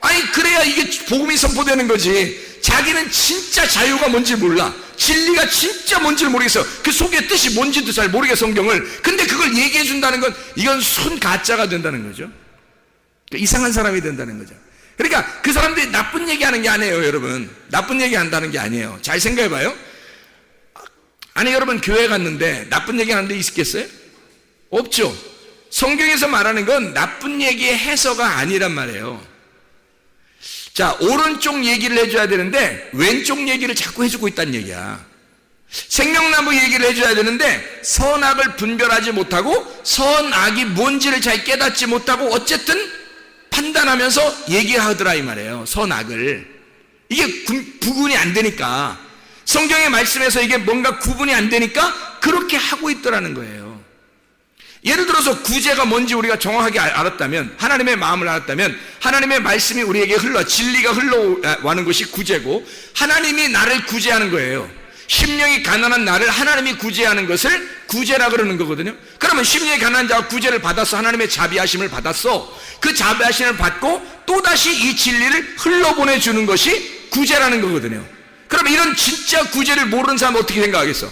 아니 그래야 이게 복음이 선포되는 거지. 자기는 진짜 자유가 뭔지 몰라. 진리가 진짜 뭔지를 모르겠어. 그 속의 뜻이 뭔지도 잘 모르게 성경을. 근데 그걸 얘기해 준다는 건 이건 순 가짜가 된다는 거죠. 이상한 사람이 된다는 거죠. 그러니까 그 사람들이 나쁜 얘기하는 게 아니에요, 여러분. 나쁜 얘기한다는 게 아니에요. 잘 생각해봐요. 아니 여러분 교회 갔는데 나쁜 얘기하는 데 있겠어요? 없죠. 성경에서 말하는 건 나쁜 얘기의 해서가 아니란 말이에요. 자, 오른쪽 얘기를 해줘야 되는데 왼쪽 얘기를 자꾸 해주고 있다는 얘기야. 생명나무 얘기를 해줘야 되는데 선악을 분별하지 못하고 선악이 뭔지를 잘 깨닫지 못하고 어쨌든 판단하면서 얘기하더라 이 말이에요. 선악을. 이게 구분이 안 되니까, 성경의 말씀에서 이게 뭔가 구분이 안 되니까 그렇게 하고 있더라는 거예요. 예를 들어서 구제가 뭔지 우리가 정확하게 알았다면, 하나님의 마음을 알았다면, 하나님의 말씀이 우리에게 진리가 흘러와는 것이 구제고 하나님이 나를 구제하는 거예요. 심령이 가난한 나를 하나님이 구제하는 것을 구제라 그러는 거거든요. 그러면 심령이 가난한 자가 구제를 받았어. 하나님의 자비하심을 받았어. 그 자비하심을 받고 또다시 이 진리를 흘러보내주는 것이 구제라는 거거든요. 그러면 이런 진짜 구제를 모르는 사람은 어떻게 생각하겠어?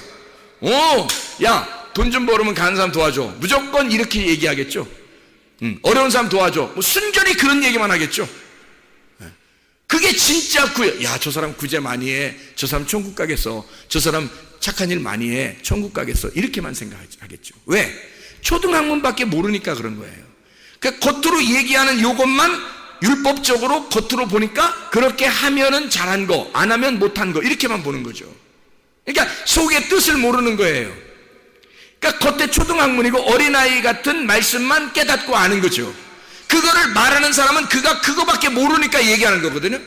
야, 돈 좀 벌으면 가는 사람 도와줘. 무조건 이렇게 얘기하겠죠. 어려운 사람 도와줘. 뭐 순전히 그런 얘기만 하겠죠. 그게 진짜 구제. 야, 저 사람 구제 많이 해. 저 사람 천국 가겠어. 저 사람 착한 일 많이 해. 천국 가겠어. 이렇게만 생각하겠죠. 왜? 초등학문밖에 모르니까 그런 거예요. 그러니까 겉으로 얘기하는 요것만 율법적으로 겉으로 보니까 그렇게 하면은 잘한 거, 안 하면 못한 거, 이렇게만 보는 거죠. 그러니까 속의 뜻을 모르는 거예요. 그러니까 겉에 초등학문이고 어린아이 같은 말씀만 깨닫고 아는 거죠. 그거를 말하는 사람은 그거밖에 모르니까 얘기하는 거거든요.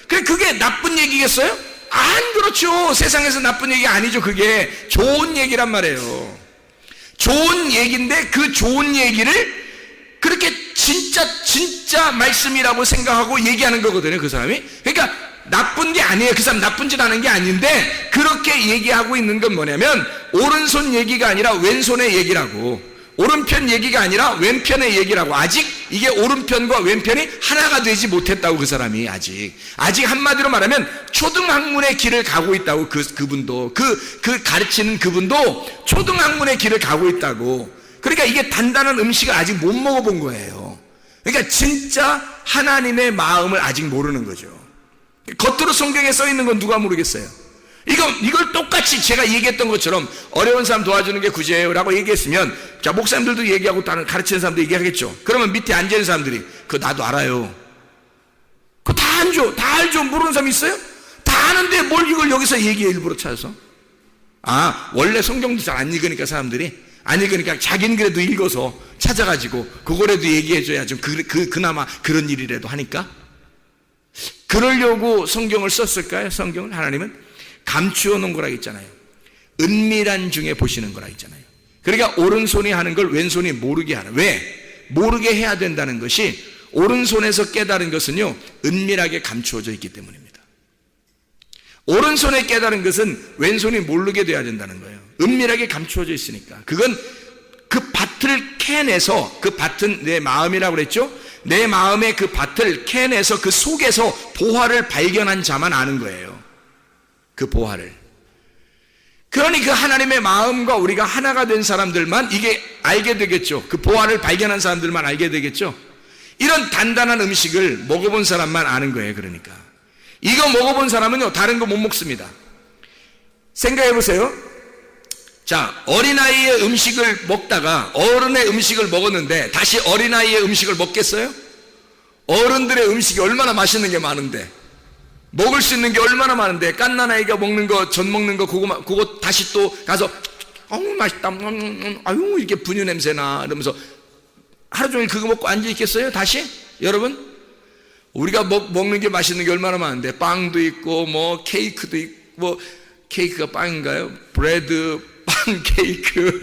그게 나쁜 얘기겠어요? 안 그렇죠. 세상에서 나쁜 얘기 아니죠. 그게 좋은 얘기란 말이에요. 좋은 얘기인데 그 좋은 얘기를 그렇게 진짜 말씀이라고 생각하고 얘기하는 거거든요. 그 사람이. 그러니까 나쁜 게 아니에요. 그 사람 나쁜 짓 하는 게 아닌데 그렇게 얘기하고 있는 건 뭐냐면 오른손 얘기가 아니라 왼손의 얘기라고, 오른편 얘기가 아니라 왼편의 얘기라고. 아직 이게 오른편과 왼편이 하나가 되지 못했다고. 그 사람이 아직 한마디로 말하면 초등학문의 길을 가고 있다고. 그분도 그 가르치는 그분도 초등학문의 길을 가고 있다고. 그러니까 이게 단단한 음식을 아직 못 먹어본 거예요. 그러니까 진짜 하나님의 마음을 아직 모르는 거죠. 겉으로 성경에 써 있는 건 누가 모르겠어요. 이걸 똑같이 제가 얘기했던 것처럼 어려운 사람 도와주는 게 구제예요 라고 얘기했으면, 자, 목사님들도 얘기하고 다른 가르치는 사람도 얘기하겠죠. 그러면 밑에 앉아있는 사람들이 그거 나도 알아요. 그거 다 알죠. 모르는 사람 있어요? 다 아는데 뭘 이걸 여기서 얘기해 일부러 찾아서. 원래 성경도 잘 안 읽으니까 사람들이 안 읽으니까 자기는 그래도 읽어서 찾아가지고 그거라도 얘기해줘야 좀 그나마 그런 일이라도 하니까. 그러려고 성경을 썼을까요? 성경을 하나님은 감추어 놓은 거라 했잖아요. 은밀한 중에 보시는 거라 했잖아요. 그러니까 오른손이 하는 걸 왼손이 모르게 하는. 왜? 모르게 해야 된다는 것이, 오른손에서 깨달은 것은요 은밀하게 감추어져 있기 때문입니다. 오른손에 깨달은 것은 왼손이 모르게 돼야 된다는 거예요. 은밀하게 감추어져 있으니까. 그건 그 밭을 캐내서, 그 밭은 내 마음이라고 그랬죠. 내 마음의 그 밭을 캐내서 그 속에서 보화를 발견한 자만 아는 거예요. 그 보화를. 그러니 그 하나님의 마음과 우리가 하나가 된 사람들만 이게 알게 되겠죠. 그 보화를 발견한 사람들만 알게 되겠죠. 이런 단단한 음식을 먹어본 사람만 아는 거예요. 그러니까 이거 먹어본 사람은요 다른 거 못 먹습니다. 생각해 보세요. 자, 어린아이의 음식을 먹다가 어른의 음식을 먹었는데 다시 어린아이의 음식을 먹겠어요? 어른들의 음식이 얼마나 맛있는 게 많은데, 먹을 수 있는 게 얼마나 많은데, 갓난아이가 먹는 거, 전 먹는 거, 그거 다시 또 가서 맛있다, 아유 이렇게 분유 냄새나 이러면서 하루 종일 그거 먹고 앉아 있겠어요? 다시? 여러분, 우리가 먹는 게 맛있는 게 얼마나 많은데, 빵도 있고 뭐 케이크도 있고, 뭐 케이크가 빵인가요? 브레드, 빵, 케이크,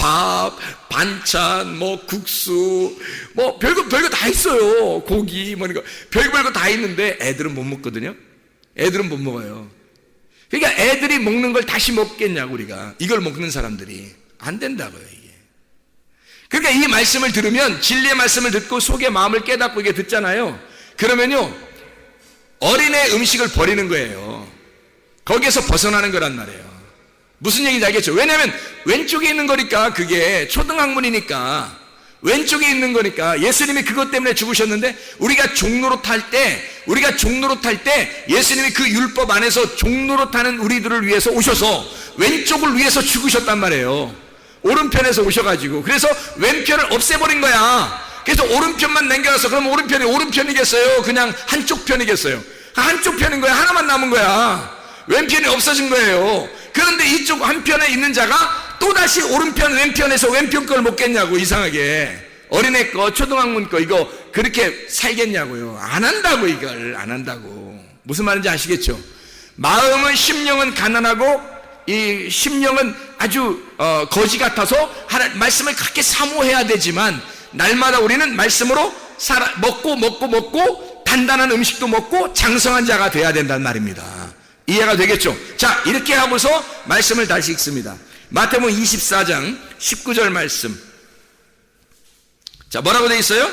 밥, 반찬, 뭐 국수, 뭐 별거 다 있어요. 고기, 뭐 이거 별거 다 있는데 애들은 못 먹거든요. 애들은 못 먹어요. 그러니까 애들이 먹는 걸 다시 먹겠냐고, 우리가. 이걸 먹는 사람들이. 안 된다고요, 이게. 그러니까 이 말씀을 들으면, 진리의 말씀을 듣고 속의 마음을 깨닫고 이게 듣잖아요. 그러면요, 어린애 음식을 버리는 거예요. 거기에서 벗어나는 거란 말이에요. 무슨 얘기인지 알겠죠? 왜냐하면 왼쪽에 있는 거니까, 그게 초등학문이니까 왼쪽에 있는 거니까. 예수님이 그것 때문에 죽으셨는데, 우리가 종로로 탈 때 예수님이 그 율법 안에서 종로로 타는 우리들을 위해서 오셔서 왼쪽을 위해서 죽으셨단 말이에요. 오른편에서 오셔가지고. 그래서 왼편을 없애버린 거야. 그래서 오른편만 남겨놔서, 그럼 오른편이 오른편이겠어요? 그냥 한쪽 편이겠어요? 한쪽 편인 거야. 하나만 남은 거야. 왼편이 없어진 거예요. 그런데 이쪽 한편에 있는 자가 또다시 오른편 왼편에서 왼편 걸 먹겠냐고. 이상하게 어린애 거, 초등학문 거 이거 그렇게 살겠냐고요. 안 한다고. 이걸 안 한다고. 무슨 말인지 아시겠죠? 마음은, 심령은 가난하고 이 심령은 아주 거지 같아서 말씀을 그렇게 사모해야 되지만, 날마다 우리는 말씀으로 먹고 단단한 음식도 먹고 장성한 자가 돼야 된다는 말입니다. 이해가 되겠죠? 자, 이렇게 하고서 말씀을 다시 읽습니다. 마태복음 24장 19절 말씀. 자, 뭐라고 되어 있어요?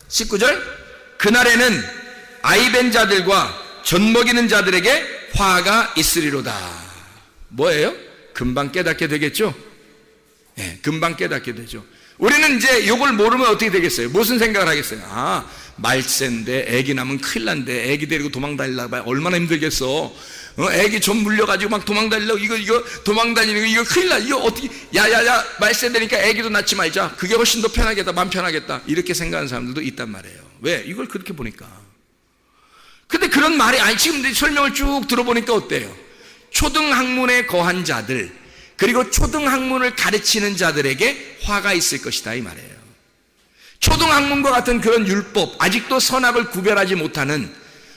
19절. 그날에는 아이벤 자들과 젖먹이는 자들에게 화가 있으리로다. 뭐예요? 금방 깨닫게 되겠죠? 네, 금방 깨닫게 되죠. 우리는 이제 이걸 모르면 어떻게 되겠어요? 무슨 생각을 하겠어요? 아, 말세인데 애기 낳으면 큰일 난데 애기 데리고 도망 다니려고 봐요. 얼마나 힘들겠어. 애기 좀 물려가지고 막 도망 다니려고 이거 도망 다니는 거 이거 큰일 나. 이거 어떻게, 야야야, 말세 되니까 애기도 낳지 말자. 그게 훨씬 더 편하겠다. 마음 편하겠다. 이렇게 생각하는 사람들도 있단 말이에요. 왜? 이걸 그렇게 보니까. 근데 그런 말이, 아니, 지금 설명을 쭉 들어보니까 어때요? 초등학문에 거한 자들, 그리고 초등학문을 가르치는 자들에게 화가 있을 것이다, 이 말이에요. 초등학문과 같은 그런 율법, 아직도 선악을 구별하지 못하는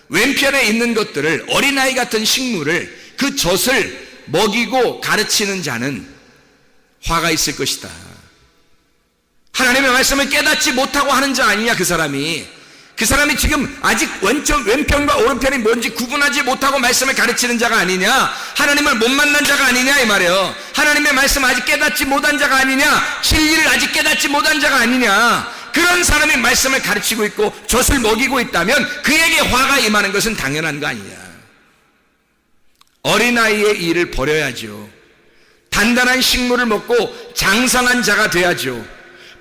왼편에 있는 것들을, 어린아이 같은 식물을, 그 젖을 먹이고 가르치는 자는 화가 있을 것이다. 하나님의 말씀을 깨닫지 못하고 하는 자 아니냐, 그 사람이. 그 사람이 지금 아직 왼편과 오른편이 뭔지 구분하지 못하고 말씀을 가르치는 자가 아니냐, 하나님을 못 만난 자가 아니냐, 이 말이에요. 하나님의 말씀을 아직 깨닫지 못한 자가 아니냐, 진리를 아직 깨닫지 못한 자가 아니냐. 그런 사람이 말씀을 가르치고 있고 젖을 먹이고 있다면 그에게 화가 임하는 것은 당연한 거 아니냐. 어린아이의 일을 버려야죠. 단단한 식물을 먹고 장성한 자가 돼야죠.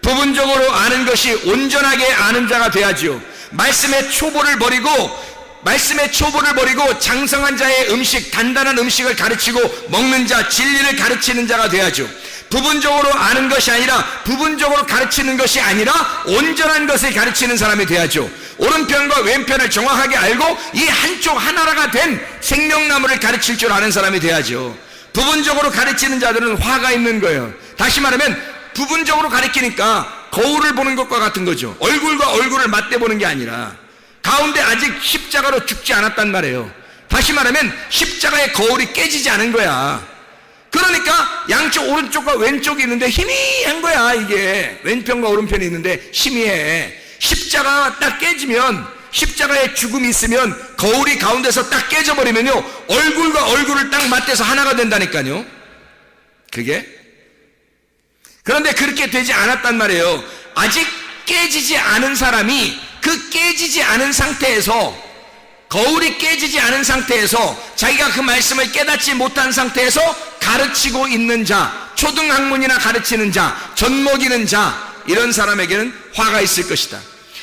부분적으로 아는 것이 온전하게 아는 자가 돼야죠. 말씀의 초보를 버리고 장성한 자의 음식, 단단한 음식을 가르치고 먹는 자, 진리를 가르치는 자가 돼야죠. 부분적으로 아는 것이 아니라, 부분적으로 가르치는 것이 아니라 온전한 것을 가르치는 사람이 돼야죠. 오른편과 왼편을 정확하게 알고 이 한쪽 하나가 된 생명나무를 가르칠 줄 아는 사람이 돼야죠. 부분적으로 가르치는 자들은 화가 있는 거예요. 다시 말하면 부분적으로 가르치니까 거울을 보는 것과 같은 거죠. 얼굴과 얼굴을 맞대보는 게 아니라 가운데 아직 십자가로 죽지 않았단 말이에요. 다시 말하면 십자가의 거울이 깨지지 않은 거야. 그러니까 양쪽, 오른쪽과 왼쪽이 있는데 희미한 거야. 이게 왼편과 오른편이 있는데 희미해. 십자가가 딱 깨지면, 십자가에 죽음이 있으면 거울이 가운데서 딱 깨져버리면요, 얼굴과 얼굴을 딱 맞대서 하나가 된다니까요. 그게. 그런데 그렇게 되지 않았단 말이에요. 아직 깨지지 않은 사람이, 그 깨지지 않은 상태에서, 거울이 깨지지 않은 상태에서, 자기가 그 말씀을 깨닫지 못한 상태에서 가르치고 있는 자, 초등학문이나 가르치는 자, 젖먹이는 자, 이런 사람에게는 화가 있을 것이다.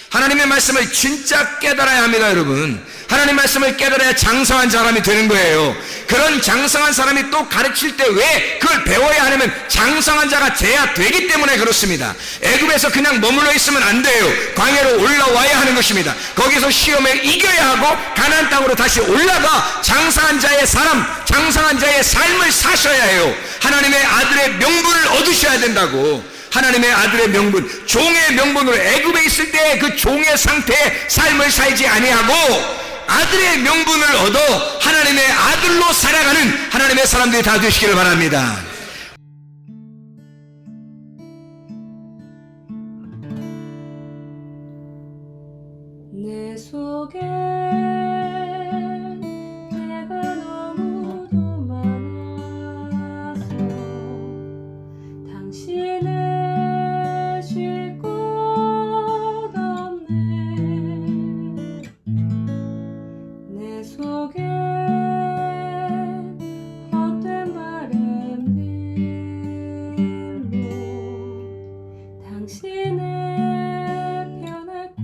하나님의 말씀을 진짜 깨달아야 합니다, 여러분. 하나님의 말씀을 깨달아야 장성한 사람이 되는 거예요. 그런 장성한 사람이 또 가르칠 때 왜 그걸 배워야 하냐면, 장성한 자가 돼야 되기 때문에 그렇습니다. 애굽에서 그냥 머물러 있으면 안 돼요. 광야로 올라와야 하는 것입니다. 거기서 시험에 이겨야 하고 가나안 땅으로 다시 올라가 장성한 자의 사람, 장성한 자의 삶을 사셔야 해요. 하나님의 아들의 명분을 얻으셔야 된다고. 하나님의 아들의 명분, 종의 명분으로 애굽에 있을 때 그 종의 상태의 삶을 살지 아니하고 아들의 명분을 얻어 하나님의 아들로 살아가는 하나님의 사람들이 다 되시기를 바랍니다.
속에 내가 너무도 많아서 당신을 쉴 곳 없네. 내 속에 헛된 바램들로 당신을 변할 곳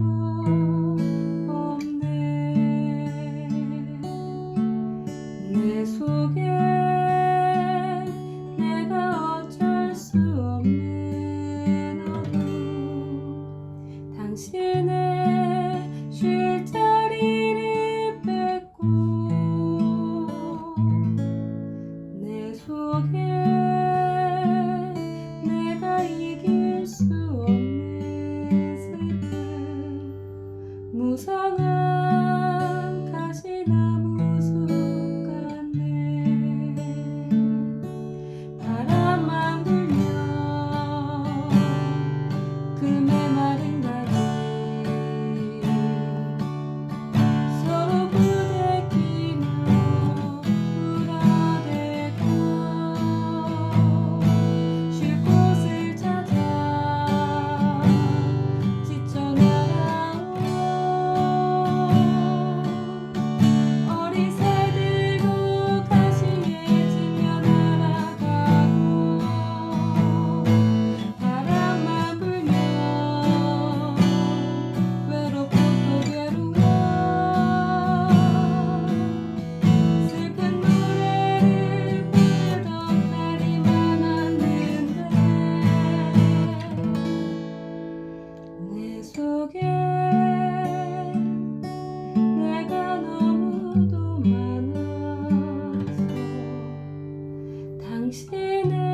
없네. 내 속에 내가 어쩔 수 없는 어둠 당신의 쉴 자리를 뺏고 내 속에 내가 이길 수 없는 슬픔 무성한 가시나무 숲 같네. 바람만 불면 그 메마른 가지 서로 부대끼며 울어대고 쉴 곳을 찾아 지쳐 나가온 어린 새들도 가시에 지며 날아가고 바람만 불면 외롭고 또 괴로워 슬픈 노래를 부르던 날이 많았는데 내 속에 내가 너무도 많아서 당신을